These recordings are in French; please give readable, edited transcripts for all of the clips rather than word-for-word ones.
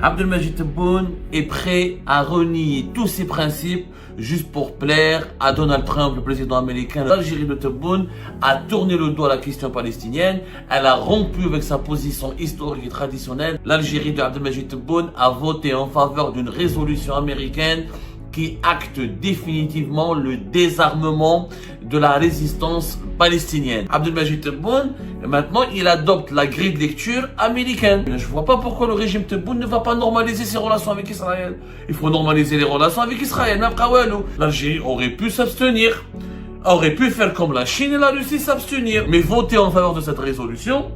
Abdelmajid Tebboune est prêt à renier tous ses principes juste pour plaire à Donald Trump, le président américain. L'Algérie de Tebboune a tourné le dos à la question palestinienne. Elle a rompu avec sa position historique et traditionnelle. L'Algérie de Abdelmajid Tebboune a voté en faveur d'une résolution américaine qui acte définitivement le désarmement de la résistance palestinienne. Abdelmajid Tebboune, maintenant, il adopte la grille de lecture américaine. Je ne vois pas pourquoi le régime Tebboune ne va pas normaliser ses relations avec Israël. Il faut normaliser les relations avec Israël. L'Algérie aurait pu s'abstenir, aurait pu faire comme la Chine et la Russie s'abstenir. Mais voter en faveur de cette résolution,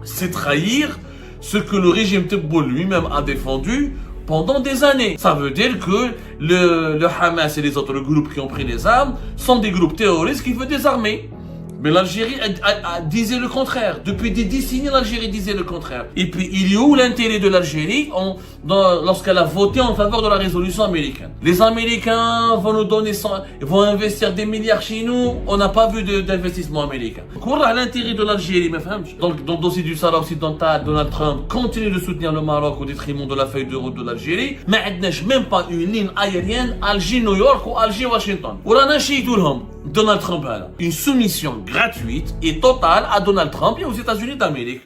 c'est trahir ce que le régime Tebboune lui-même a défendu pendant des années. Ça veut dire que le Hamas et les autres groupes qui ont pris les armes sont des groupes terroristes qui veulent désarmer. Mais l'Algérie disait le contraire. Depuis des décennies, l'Algérie disait le contraire. Et puis, il y a où l'intérêt de l'Algérie lorsqu'elle a voté en faveur de la résolution américaine? Les Américains vont nous donner vont investir des milliards chez nous. On n'a pas vu d'investissement américain. Quoi l'intérêt de l'Algérie, mes femmes? Donc, dans le dossier du Sahara occidental, Donald Trump continue de soutenir le Maroc au détriment de la feuille de route de l'Algérie. Mais il n'y a même pas une ligne aérienne Alger-New York ou Alger-Washington. Donald Trump a une soumission gratuite et totale à Donald Trump et aux États-Unis d'Amérique.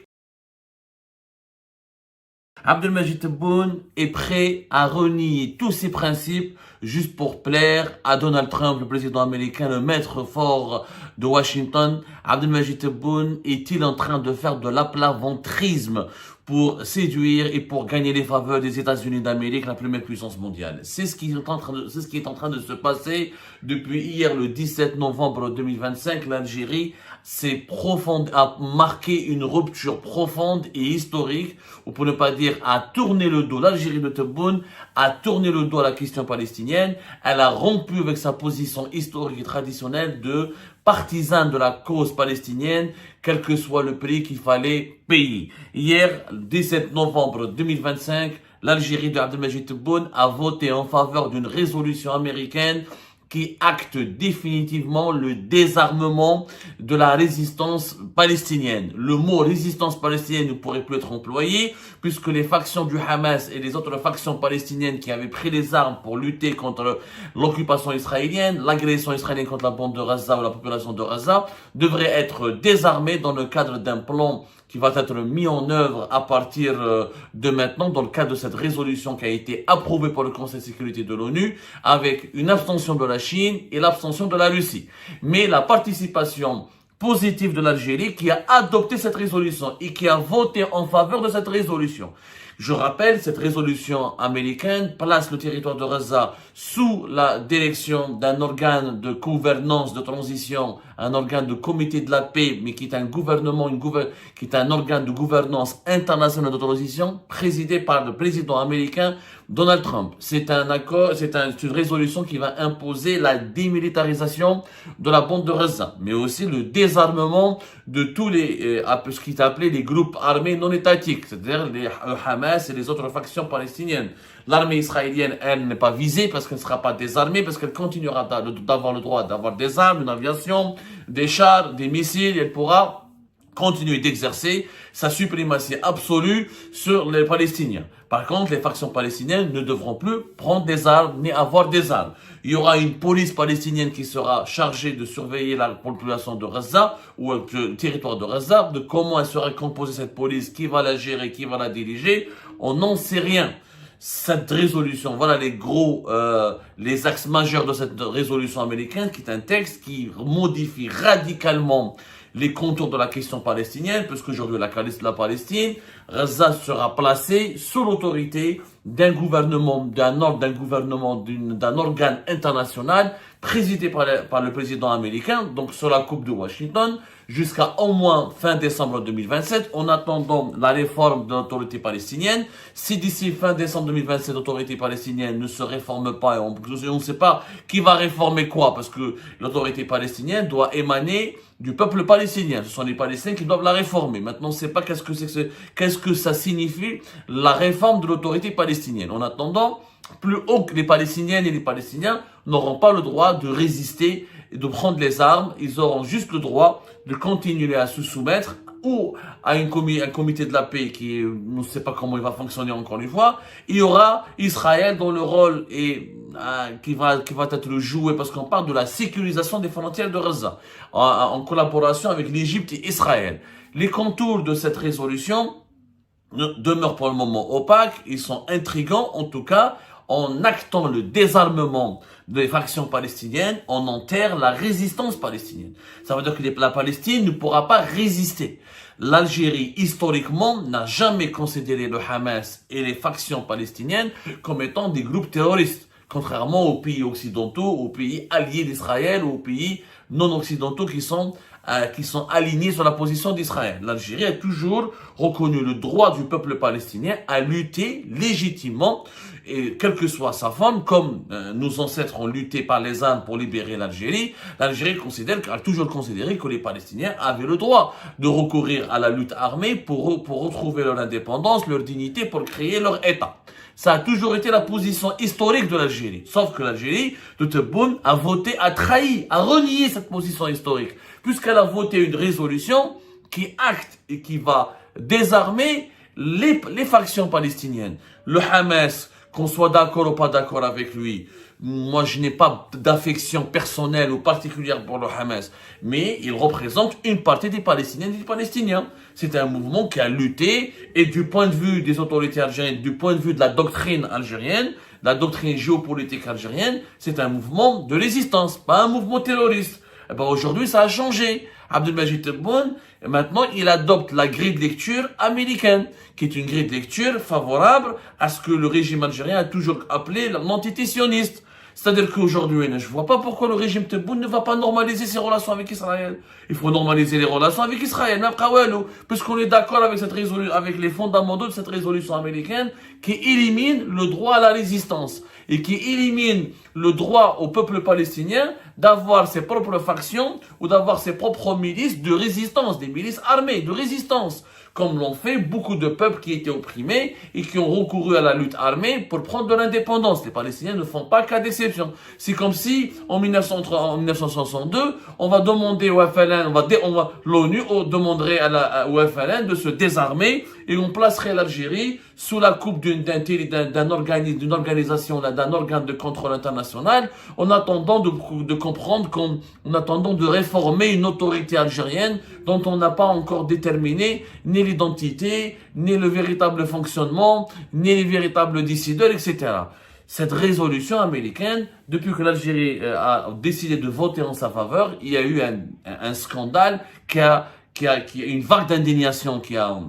Abdelmajid Tebboune est prêt à renier tous ses principes juste pour plaire à Donald Trump, le président américain, le maître fort de Washington. Abdelmajid Tebboune est-il en train de faire de l'aplaventrisme pour séduire et pour gagner les faveurs des États-Unis d'Amérique, la première puissance mondiale? C'est ce qui est en train de se passer depuis hier, le 17 novembre 2025. L'Algérie a marqué une rupture profonde et historique, ou pour ne pas dire a tourné le dos. L'Algérie de Tebboune a tourné le dos à la question palestinienne. Elle a rompu avec sa position historique et traditionnelle de partisan de la cause palestinienne, quel que soit le prix qu'il fallait payer. Hier, 17 novembre 2025, l'Algérie de Abdelmajid Tebboune a voté en faveur d'une résolution américaine qui acte définitivement le désarmement de la résistance palestinienne. Le mot résistance palestinienne ne pourrait plus être employé puisque les factions du Hamas et les autres factions palestiniennes qui avaient pris les armes pour lutter contre l'occupation israélienne, l'agression israélienne contre la bande de Gaza ou la population de Gaza, devraient être désarmées dans le cadre d'un plan qui va être mis en œuvre à partir de maintenant dans le cadre de cette résolution qui a été approuvée par le Conseil de sécurité de l'ONU avec une abstention de la Chine et l'abstention de la Russie. Mais la participation positive de l'Algérie qui a adopté cette résolution et qui a voté en faveur de cette résolution. Je rappelle, cette résolution américaine place le territoire de Gaza sous la direction d'un organe de gouvernance, de transition, un organe de comité de la paix, mais qui est un gouvernement, qui est un organe de gouvernance internationale de transition, présidé par le président américain Donald Trump. C'est une résolution qui va imposer la démilitarisation de la bande de Gaza, mais aussi le désarmement de tous ce qui est appelé les groupes armés non étatiques, c'est-à-dire le Hamas et les autres factions palestiniennes. L'armée israélienne, elle, n'est pas visée parce qu'elle ne sera pas désarmée, parce qu'elle continuera d'avoir le droit d'avoir des armes, une aviation, des chars, des missiles, et elle pourra continuer d'exercer sa suprématie absolue sur les Palestiniens. Par contre, les factions palestiniennes ne devront plus prendre des armes ni avoir des armes. Il y aura une police palestinienne qui sera chargée de surveiller la population de Gaza ou le territoire de Gaza. De comment elle sera composée cette police, qui va la gérer, qui va la diriger, on n'en sait rien. Cette résolution, voilà les axes majeurs de cette résolution américaine, qui est un texte qui modifie radicalement les contours de la question palestinienne, puisqu'aujourd'hui la Palestine, Gaza sera placée sous l'autorité d'un organe international présidé par le président américain, donc sur la coupe de Washington, jusqu'à au moins fin décembre 2027, en attendant la réforme de l'autorité palestinienne. Si d'ici fin décembre 2027, l'autorité palestinienne ne se réforme pas, et on ne sait pas qui va réformer quoi, parce que l'autorité palestinienne doit émaner du peuple palestinien. Ce sont les Palestiniens qui doivent la réformer. Maintenant, on ne sait pas qu'est-ce que ça signifie, la réforme de l'autorité palestinienne. En attendant, plus haut que les Palestiniennes et les Palestiniens n'auront pas le droit de résister et de prendre les armes. Ils auront juste le droit de continuer à se soumettre ou à un comité de la paix qui, ne sait pas comment il va fonctionner encore une fois. Il y aura Israël dont le rôle est qui va être joué parce qu'on parle de la sécurisation des frontières de Gaza en collaboration avec l'Égypte et Israël. Les contours de cette résolution demeurent pour le moment opaques, ils sont intrigants en tout cas. En actant le désarmement des factions palestiniennes, on enterre la résistance palestinienne. Ça veut dire que la Palestine ne pourra pas résister. L'Algérie, historiquement, n'a jamais considéré le Hamas et les factions palestiniennes comme étant des groupes terroristes. Contrairement aux pays occidentaux, aux pays alliés d'Israël, aux pays non occidentaux qui sont alignés sur la position d'Israël. L'Algérie a toujours reconnu le droit du peuple palestinien à lutter légitimement, et quelle que soit sa forme, comme nos ancêtres ont lutté par les armes pour libérer l'Algérie. L'Algérie a toujours considéré que les Palestiniens avaient le droit de recourir à la lutte armée pour retrouver leur indépendance, leur dignité, pour créer leur État. Ça a toujours été la position historique de l'Algérie. Sauf que l'Algérie, de Tebboune, a trahi, a renié cette position historique. Puisqu'elle a voté une résolution qui acte et qui va désarmer les factions palestiniennes. Le Hamas, qu'on soit d'accord ou pas d'accord avec lui, moi je n'ai pas d'affection personnelle ou particulière pour le Hamas, mais il représente une partie des Palestiniennes et des Palestiniens. C'est un mouvement qui a lutté, et du point de vue des autorités algériennes, du point de vue de la doctrine algérienne, la doctrine géopolitique algérienne, c'est un mouvement de résistance, pas un mouvement terroriste. Eh ben aujourd'hui ça a changé. Abdelmajid Tebboune, maintenant, il adopte la grille de lecture américaine, qui est une grille de lecture favorable à ce que le régime algérien a toujours appelé l'entité sioniste. C'est-à-dire qu'aujourd'hui, je vois pas pourquoi le régime Tebboune ne va pas normaliser ses relations avec Israël. Il faut normaliser les relations avec Israël, puisqu'on est d'accord avec cette résolution, avec les fondamentaux de cette résolution américaine qui élimine le droit à la résistance et qui élimine le droit au peuple palestinien d'avoir ses propres factions ou d'avoir ses propres milices de résistance, des milices armées de résistance, comme l'ont fait beaucoup de peuples qui étaient opprimés et qui ont recouru à la lutte armée pour prendre de l'indépendance. Les Palestiniens ne font pas cas d'exception. C'est comme si, en 1962, on va demander au FLN, l'ONU demanderait au FLN de se désarmer et on placerait l'Algérie sous la coupe d'une organisation, d'un organe de contrôle international, en attendant de comprendre en attendant de réformer une autorité algérienne dont on n'a pas encore déterminé ni l'identité, ni le véritable fonctionnement, ni les véritables décideurs, etc. Cette résolution américaine, depuis que l'Algérie a décidé de voter en sa faveur, il y a eu un scandale une vague d'indignation qui a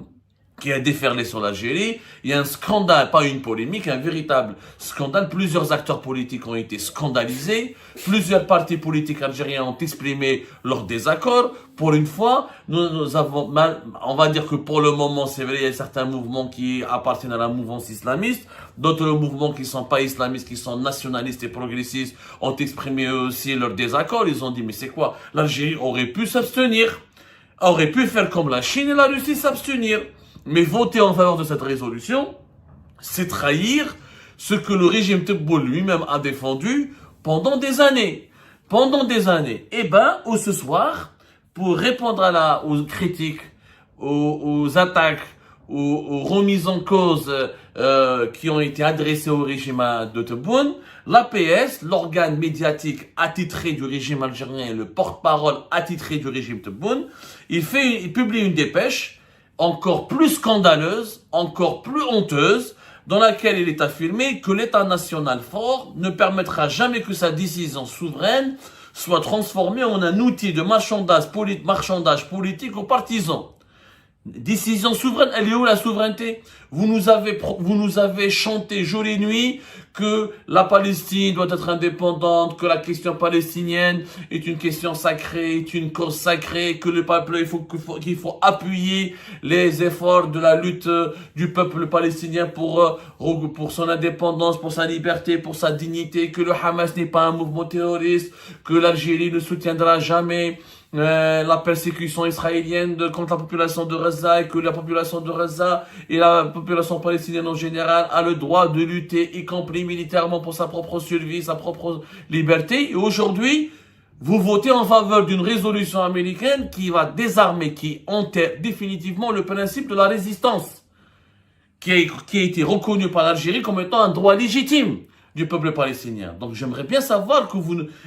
déferlé sur l'Algérie. Il y a un scandale, pas une polémique, un véritable scandale. Plusieurs acteurs politiques ont été scandalisés. Plusieurs partis politiques algériens ont exprimé leur désaccord. Pour une fois, nous avons on va dire que pour le moment, c'est vrai, il y a certains mouvements qui appartiennent à la mouvance islamiste. D'autres mouvements qui sont pas islamistes, qui sont nationalistes et progressistes, ont exprimé eux aussi leur désaccord. Ils ont dit, mais c'est quoi? L'Algérie aurait pu s'abstenir. Aurait pu faire comme la Chine et la Russie, s'abstenir. Mais voter en faveur de cette résolution, c'est trahir ce que le régime Tebboune lui-même a défendu pendant des années. Pendant des années. Eh ben, ce soir, pour répondre aux critiques, aux attaques, aux remises en cause qui ont été adressées au régime de Tebboune, l'APS, l'organe médiatique attitré du régime algérien et le porte-parole attitré du régime Tebboune, il publie une dépêche encore plus scandaleuse, encore plus honteuse, dans laquelle il est affirmé que l'État national fort ne permettra jamais que sa décision souveraine soit transformée en un outil de marchandage politique aux partisans. Décision souveraine, elle est où la souveraineté? Vous nous avez chanté jour et nuit que la Palestine doit être indépendante, que la question palestinienne est une question sacrée, est une cause sacrée, que le peuple, qu'il faut appuyer les efforts de la lutte du peuple palestinien pour son indépendance, pour sa liberté, pour sa dignité, que le Hamas n'est pas un mouvement terroriste, que l'Algérie ne soutiendra jamais la persécution israélienne contre la population de Gaza, et que la population de Gaza et la population palestinienne en général a le droit de lutter, y compris militairement, pour sa propre survie, sa propre liberté. Et aujourd'hui, vous votez en faveur d'une résolution américaine qui va désarmer, qui enterre définitivement le principe de la résistance, qui a été reconnu par l'Algérie comme étant un droit légitime du peuple palestinien. Donc j'aimerais bien savoir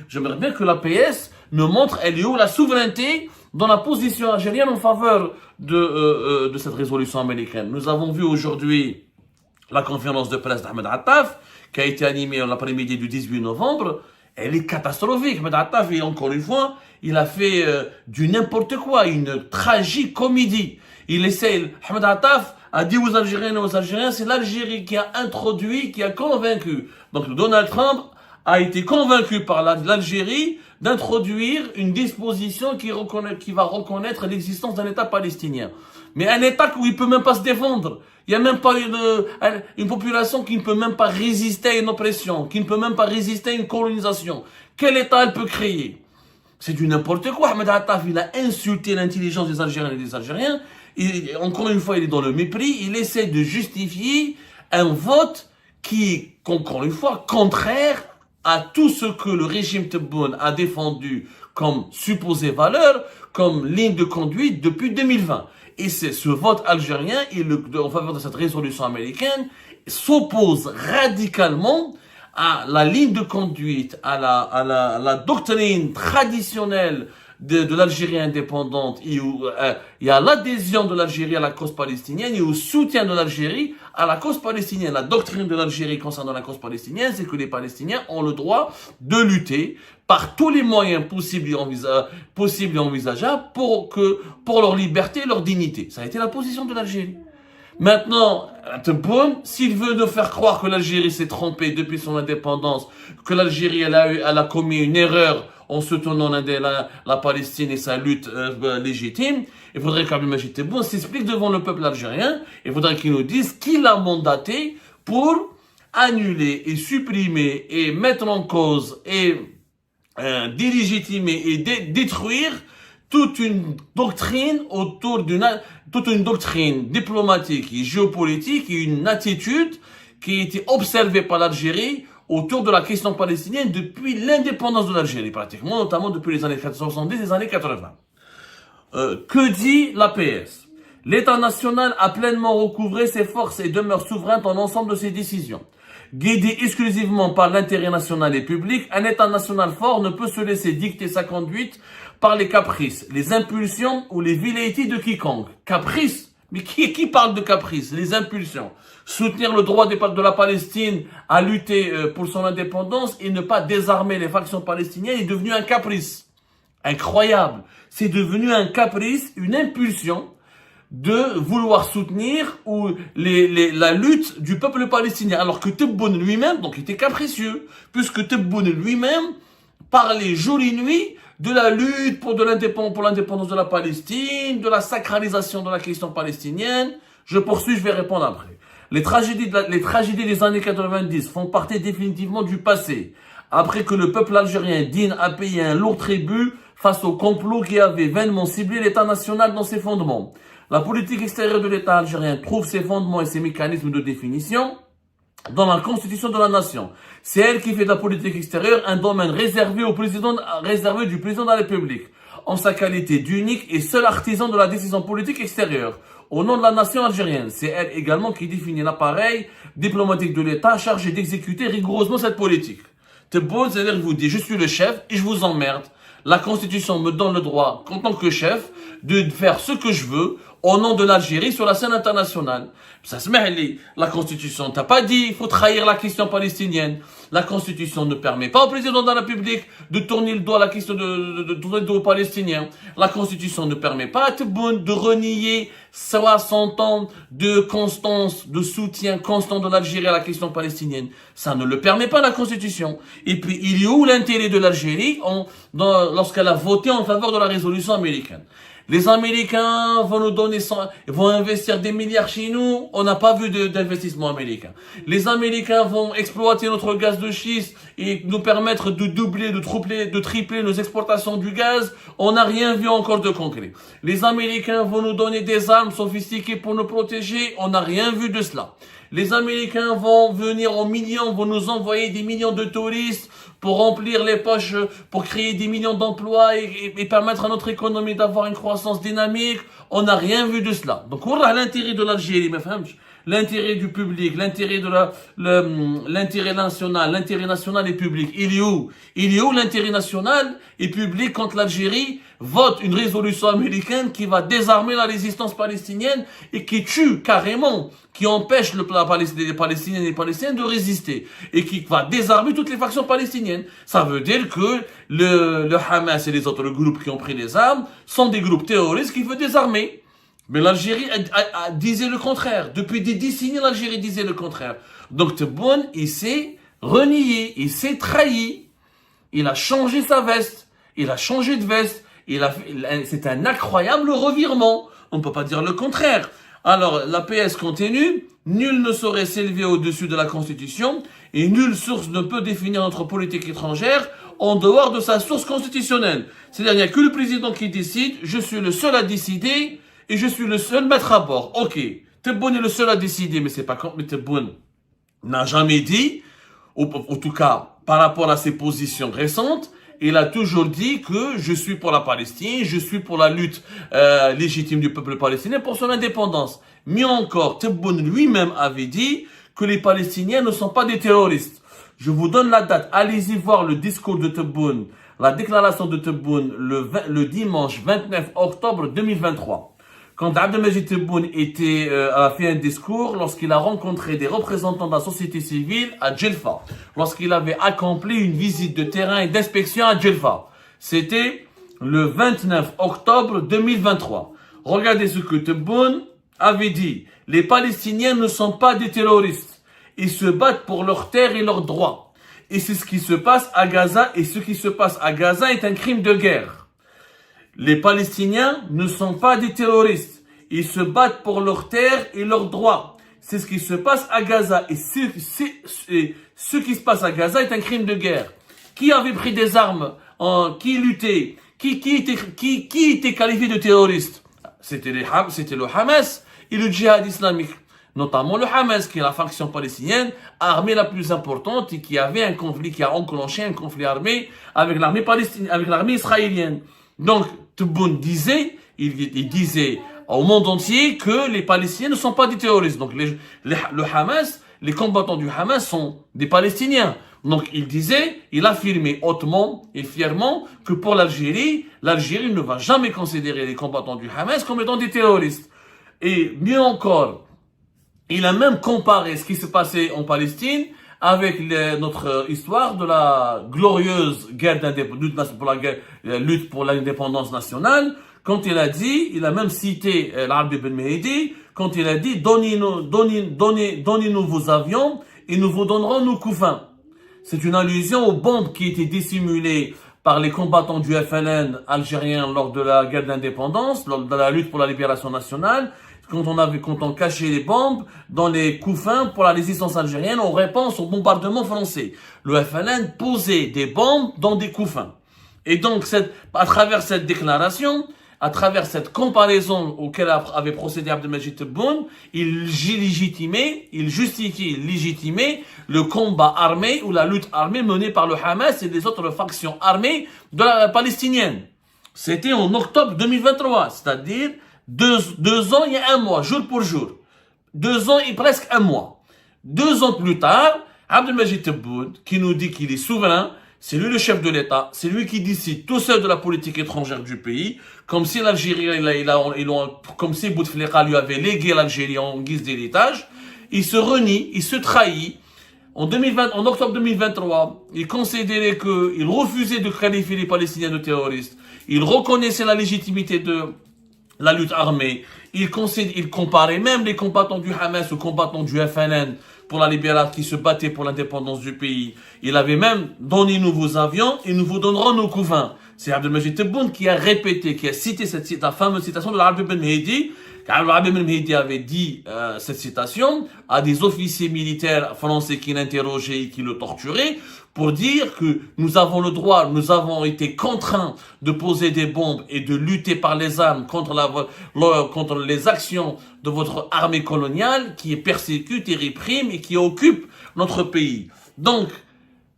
j'aimerais bien que la PS me montre, elle est où la souveraineté dans la position algérienne en faveur de cette résolution américaine. Nous avons vu aujourd'hui la conférence de presse d'Ahmed Attaf, qui a été animée en l'après-midi du 18 novembre. Elle est catastrophique. Ahmed Attaf, encore une fois, il a fait du n'importe quoi, une tragique comédie. Ahmed Attaf a dit aux Algériennes et aux Algériens, c'est l'Algérie qui a introduit, qui a convaincu. Donc Donald Trump a été convaincu par l'Algérie d'introduire une disposition qui va reconnaître l'existence d'un État palestinien. Mais un État où il peut même pas se défendre. Il y a même pas une population qui ne peut même pas résister à une oppression, qui ne peut même pas résister à une colonisation. Quel État elle peut créer? C'est du n'importe quoi. Ahmed Attaf, il a insulté l'intelligence des Algériens et des Algériens. Encore une fois, il est dans le mépris. Il essaie de justifier un vote qui est, encore une fois, contraire à tout ce que le régime Tebboune a défendu comme supposée valeur, comme ligne de conduite depuis 2020. Et c'est ce vote algérien, en faveur de cette résolution américaine, s'oppose radicalement à la ligne de conduite, à la doctrine traditionnelle de l'Algérie indépendante, et à l'adhésion de l'Algérie à la cause palestinienne et au soutien de l'Algérie à la cause palestinienne. La doctrine de l'Algérie concernant la cause palestinienne, c'est que les Palestiniens ont le droit de lutter par tous les moyens possibles et envisageables pour leur liberté et leur dignité. Ça a été la position de l'Algérie. Maintenant, Tebboune, s'il veut nous faire croire que l'Algérie s'est trompée depuis son indépendance, que l'Algérie elle a commis une erreur en soutenant la Palestine et sa lutte légitime, il faudrait qu'Abdel Majid Tebboune s'explique devant le peuple algérien. Il faudrait qu'il nous dise qui l'a mandaté pour annuler et supprimer et mettre en cause et délégitimer et détruire toute une doctrine toute une doctrine diplomatique et géopolitique et une attitude qui a été observée par l'Algérie autour de la question palestinienne depuis l'indépendance de l'Algérie, pratiquement, notamment depuis les années 70 et les années 80. Que dit l'APS? L'État national a pleinement recouvré ses forces et demeure souverain dans l'ensemble de ses décisions. Guidé exclusivement par l'intérêt national et public, un État national fort ne peut se laisser dicter sa conduite par les caprices, les impulsions ou les velléités de quiconque. Caprice? Mais qui parle de caprice? Les impulsions. Soutenir le droit de la Palestine à lutter pour son indépendance et ne pas désarmer les factions palestiniennes est devenu un caprice. Incroyable. C'est devenu un caprice, une impulsion de vouloir soutenir la lutte du peuple palestinien. Alors que Tebboune lui-même, donc il était capricieux, puisque Tebboune lui-même parlait jour et nuit de la lutte pour l'indépendance de la Palestine, de la sacralisation de la question palestinienne. Je poursuis, je vais répondre après. Les tragédies des années 90 font partie définitivement du passé, après que le peuple algérien digne a payé un lourd tribut face au complot qui avait vainement ciblé l'État national dans ses fondements. La politique extérieure de l'État algérien trouve ses fondements et ses mécanismes de définition dans la constitution de la nation. C'est elle qui fait de la politique extérieure un domaine réservé du président de la République, en sa qualité d'unique et seul artisan de la décision politique extérieure. Au nom de la nation algérienne, c'est elle également qui définit l'appareil diplomatique de l'État chargé d'exécuter rigoureusement cette politique. Tebboune, c'est-à-dire qu'il vous dit, je suis le chef et je vous emmerde. La Constitution me donne le droit, en tant que chef, de faire ce que je veux au nom de l'Algérie sur la scène internationale. Ça se met, la Constitution t'as pas dit, il faut trahir la question palestinienne. La Constitution ne permet pas au président de la République de tourner le dos à la question de tourner le dos aux Palestiniens. La Constitution ne permet pas à Tebboune de renier 60 ans de constance, de soutien constant de l'Algérie à la question palestinienne. Ça ne le permet pas, la Constitution. Et puis, il y a où l'intérêt de l'Algérie lorsqu'elle a voté en faveur de la résolution américaine? Les Américains vont investir des milliards chez nous. On n'a pas vu d'investissement américain. Les Américains vont exploiter notre gaz de schiste et nous permettre de doubler, de tripler nos exportations du gaz. On n'a rien vu encore de concret. Les Américains vont nous donner des armes sophistiquées pour nous protéger. On n'a rien vu de cela. Les Américains vont venir en millions, vont nous envoyer des millions de touristes pour remplir les poches, pour créer des millions d'emplois et permettre à notre économie d'avoir une croissance dynamique. On n'a rien vu de cela. Donc, on a l'intérêt de l'Algérie, l'intérêt du public, l'intérêt national et public. Il est où l'intérêt national et public quand l'Algérie vote une résolution américaine qui va désarmer la résistance palestinienne et qui tue carrément, qui empêche les Palestiniens et les Palestiniens de résister et qui va désarmer toutes les factions palestiniennes. Ça veut dire que le Hamas et les autres groupes qui ont pris les armes sont des groupes terroristes qu'il veut désarmer. Mais l'Algérie disait le contraire. Depuis des décennies, l'Algérie disait le contraire. Donc Tebboune, il s'est renié, il s'est trahi. Il a changé sa veste. Il a changé de veste. C'est un incroyable revirement. On ne peut pas dire le contraire. Alors, la PS continue. Nul ne saurait s'élever au-dessus de la Constitution et nulle source ne peut définir notre politique étrangère en dehors de sa source constitutionnelle. C'est-à-dire, il n'y a que le président qui décide. Je suis le seul à décider et je suis le seul maître à bord. Ok, Tebboune est le seul à décider, mais c'est pas comme Tebboune n'a jamais dit, en tout cas, par rapport à ses positions récentes, il a toujours dit que je suis pour la Palestine, je suis pour la lutte légitime du peuple palestinien pour son indépendance. Mieux encore, Tebboune lui-même avait dit que les Palestiniens ne sont pas des terroristes. Je vous donne la date. Allez-y voir le discours de Tebboune, la déclaration de Tebboune le dimanche 29 octobre 2023. Quand Abdelmajid Tebboune a fait un discours lorsqu'il a rencontré des représentants de la société civile à Djelfa, lorsqu'il avait accompli une visite de terrain et d'inspection à Djelfa. C'était le 29 octobre 2023. Regardez ce que Tebboune avait dit. Les Palestiniens ne sont pas des terroristes. Ils se battent pour leurs terres et leurs droits. Et c'est ce qui se passe à Gaza, et ce qui se passe à Gaza est un crime de guerre. Les Palestiniens ne sont pas des terroristes. Ils se battent pour leurs terres et leurs droits. C'est ce qui se passe à Gaza. Et ce qui se passe à Gaza est un crime de guerre. Qui avait pris des armes? Qui luttait? Qui était qualifié de terroriste? C'était le Hamas et le djihad islamique. Notamment le Hamas, qui est la faction palestinienne, armée la plus importante et qui avait un conflit, qui a enclenché un conflit armé avec l'armée palestinienne, avec l'armée israélienne. Donc, Tebboune disait, il disait au monde entier que les Palestiniens ne sont pas des terroristes. Donc, le Hamas, les combattants du Hamas sont des Palestiniens. Donc, il affirmait hautement et fièrement que pour l'Algérie ne va jamais considérer les combattants du Hamas comme étant des terroristes. Et mieux encore, il a même comparé ce qui se passait en Palestine avec notre histoire de la glorieuse guerre lutte pour l'indépendance nationale, quand il a même cité l'Arabie Ben Mehdi, quand il a dit donnez-nous vos avions et nous vous donnerons nos couffins. C'est une allusion aux bombes qui étaient dissimulées par les combattants du FLN algérien lors de la guerre d'indépendance, lors de la lutte pour la libération nationale. Quand on cachait les bombes dans les couffins pour la résistance algérienne en réponse au bombardement français. Le FLN posait des bombes dans des couffins. Et donc, à travers cette déclaration, à travers cette comparaison auquel avait procédé Abdelmajid Tebboune, il justifiait le combat armé ou la lutte armée menée par le Hamas et les autres factions armées de la palestinienne. C'était en octobre 2023, c'est-à-dire 2 ans, il y a 1 mois, jour pour jour. 2 ans et presque 1 mois. 2 ans plus tard, Abdelmajid Tebboune, qui nous dit qu'il est souverain, c'est lui le chef de l'État, c'est lui qui décide tout seul de la politique étrangère du pays, comme si l'Algérie, comme si Bouteflika lui avait légué l'Algérie en guise d'héritage. Il se renie, il se trahit. En octobre 2023, il considérait il refusait de qualifier les Palestiniens de terroristes. Il reconnaissait la légitimité de la lutte armée. Il comparait même les combattants du Hamas aux combattants du FLN pour la libération qui se battaient pour l'indépendance du pays. Il avait même donné-nous vos avions et nous vous donnerons nos couffins. C'est Abdelmajid Tebboune qui a répété, qui a cité la fameuse citation de l'Arabie Ben Mehdi, Rabbi Ben Mehdi avait dit cette citation à des officiers militaires français qui l'interrogeaient et qui le torturaient pour dire que nous avons le droit, nous avons été contraints de poser des bombes et de lutter par les armes contre les actions de votre armée coloniale qui persécute et réprime et qui occupe notre pays. Donc,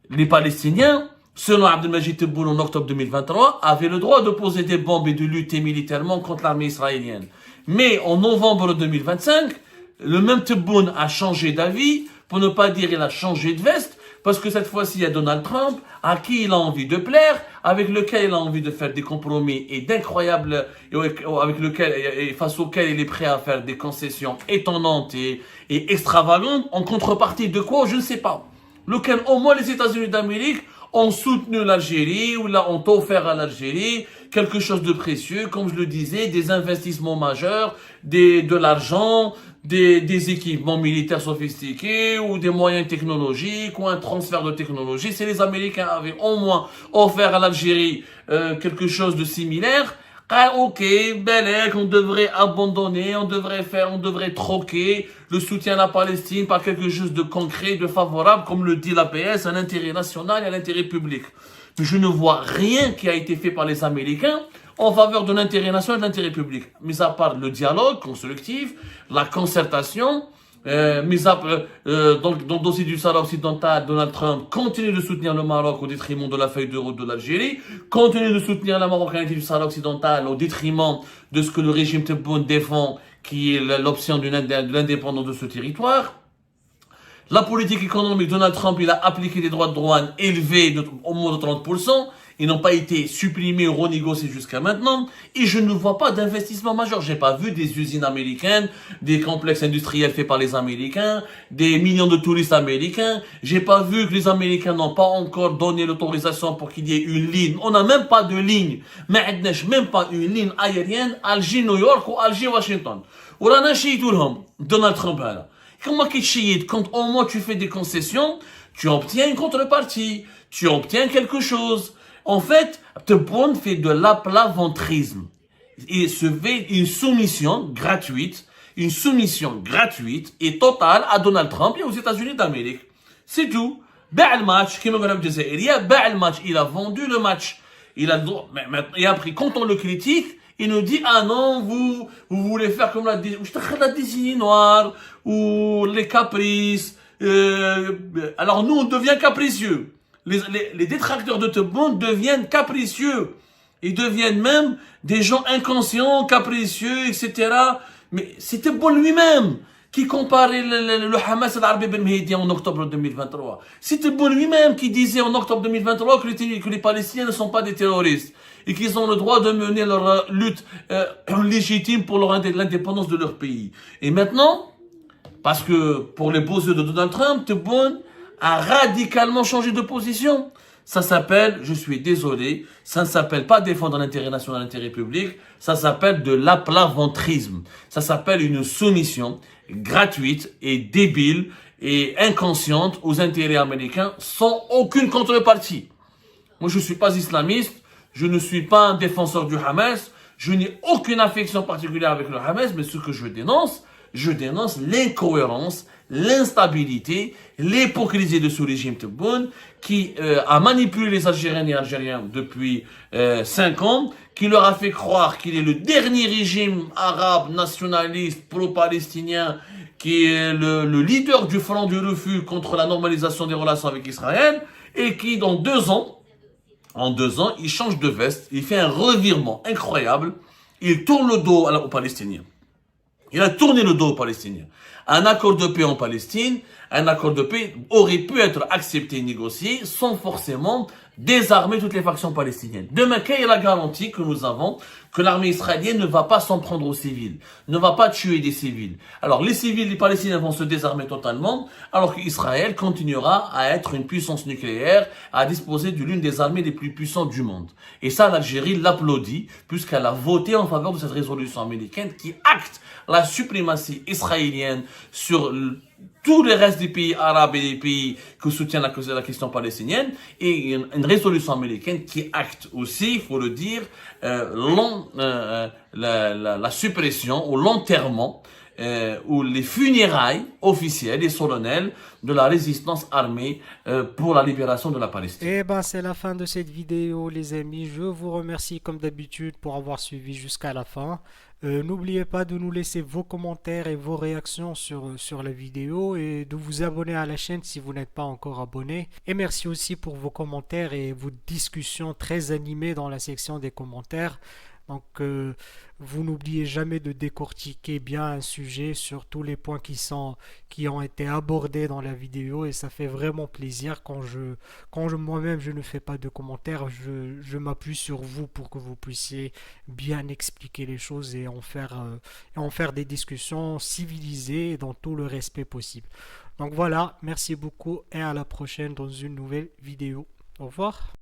les Palestiniens, selon Abdelmajid Tebboune en octobre 2023, avaient le droit de poser des bombes et de lutter militairement contre l'armée israélienne. Mais en novembre 2025, le même Tebboune a changé d'avis, pour ne pas dire il a changé de veste, parce que cette fois-ci, il y a Donald Trump, à qui il a envie de plaire, avec lequel il a envie de faire des compromis et d'incroyables, et face auquel il est prêt à faire des concessions étonnantes et extravagantes, en contrepartie de quoi, je ne sais pas. Lequel, au moins, les États-Unis d'Amérique ont soutenu l'Algérie, ou là, ont offert à l'Algérie quelque chose de précieux, comme je le disais, des investissements majeurs, de l'argent, des équipements militaires sophistiqués, ou des moyens technologiques, ou un transfert de technologie. Si les Américains avaient au moins offert à l'Algérie quelque chose de similaire, ah, ok, Belek, on devrait abandonner, on devrait troquer le soutien à la Palestine par quelque chose de concret, de favorable, comme le dit l'APS, à l'intérêt national et à l'intérêt public. Je ne vois rien qui a été fait par les Américains en faveur de l'intérêt national et de l'intérêt public. Mis à part le dialogue constructif, la concertation, dans le dossier du Sahara occidental, Donald Trump continue de soutenir le Maroc au détriment de la feuille de route de l'Algérie, continue de soutenir la marocanité du Sahara occidental au détriment de ce que le régime Tebboune défend, qui est l'option de l'indépendance de ce territoire. La politique économique, Donald Trump, il a appliqué des droits de douane élevés au moins de 30%. Ils n'ont pas été supprimés ou renégociés jusqu'à maintenant. Et je ne vois pas d'investissement majeur. J'ai pas vu des usines américaines, des complexes industriels faits par les Américains, des millions de touristes américains. J'ai pas vu que les Américains n'ont pas encore donné l'autorisation pour qu'il y ait une ligne. On n'a même pas de ligne. Mais même pas une ligne aérienne Alger-New York ou Alger-Washington. Donald Trump, là. Comment quand au moins tu fais des concessions, tu obtiens une contrepartie, tu obtiens quelque chose. En fait, Tebboune fait de l'aplat-ventrisme. Il se fait une soumission gratuite et totale à Donald Trump et aux États-Unis d'Amérique. C'est tout. Le match, il a vendu le match. Et après, quand on le critique, il nous dit, ah non, vous voulez faire comme la décennie noire, ou les caprices. Alors nous, on devient capricieux. Les détracteurs de Tebboune deviennent capricieux. Ils deviennent même des gens inconscients, capricieux, etc. Mais c'est Tebboune lui-même qui comparait le Hamas à Rabbi Ben Mehdi en octobre 2023. C'est Tebboune lui-même qui disait en octobre 2023 que les Palestiniens ne sont pas des terroristes et qu'ils ont le droit de mener leur lutte légitime pour l'indépendance de leur pays. Et maintenant, parce que pour les beaux yeux de Donald Trump, Tebboune a radicalement changé de position. Ça s'appelle, je suis désolé, ça ne s'appelle pas défendre l'intérêt national, l'intérêt public, ça s'appelle de l'aplat-ventrisme. Ça s'appelle une soumission gratuite et débile et inconsciente aux intérêts américains sans aucune contrepartie. Moi, je ne suis pas islamiste, je ne suis pas un défenseur du Hamas, je n'ai aucune affection particulière avec le Hamas, mais ce que je dénonce l'incohérence, l'instabilité, l'hypocrisie de ce régime Tebboune qui a manipulé les Algériens et Algériens depuis 5 ans, qui leur a fait croire qu'il est le dernier régime arabe nationaliste pro-palestinien, qui est le leader du front du refus contre la normalisation des relations avec Israël, et qui en 2 ans, il change de veste, il fait un revirement incroyable, il tourne le dos aux Palestiniens. Il a tourné le dos aux Palestiniens. Un accord de paix en Palestine, un accord de paix aurait pu être accepté et négocié sans forcément désarmer toutes les factions palestiniennes. Demain, quelle est la garantie que nous avons que l'armée israélienne ne va pas s'en prendre aux civils, ne va pas tuer des civils? Alors les civils, les Palestiniens vont se désarmer totalement, alors qu'Israël continuera à être une puissance nucléaire, à disposer de l'une des armées les plus puissantes du monde. Et ça, l'Algérie l'applaudit, puisqu'elle a voté en faveur de cette résolution américaine qui acte la suprématie israélienne sur tous les restes des pays arabes et des pays qui soutiennent la question palestinienne, et une résolution américaine qui acte aussi, il faut le dire, la suppression ou l'enterrement ou les funérailles officielles et solennelles de la résistance armée pour la libération de la Palestine. Et ben c'est la fin de cette vidéo les amis. Je vous remercie comme d'habitude pour avoir suivi jusqu'à la fin. N'oubliez pas de nous laisser vos commentaires et vos réactions sur la vidéo et de vous abonner à la chaîne si vous n'êtes pas encore abonné. Et merci aussi pour vos commentaires et vos discussions très animées dans la section des commentaires. Donc, vous n'oubliez jamais de décortiquer bien un sujet sur tous les points qui ont été abordés dans la vidéo et ça fait vraiment plaisir quand moi-même je ne fais pas de commentaires, je m'appuie sur vous pour que vous puissiez bien expliquer les choses et en faire des discussions civilisées et dans tout le respect possible. Donc voilà, merci beaucoup et à la prochaine dans une nouvelle vidéo. Au revoir.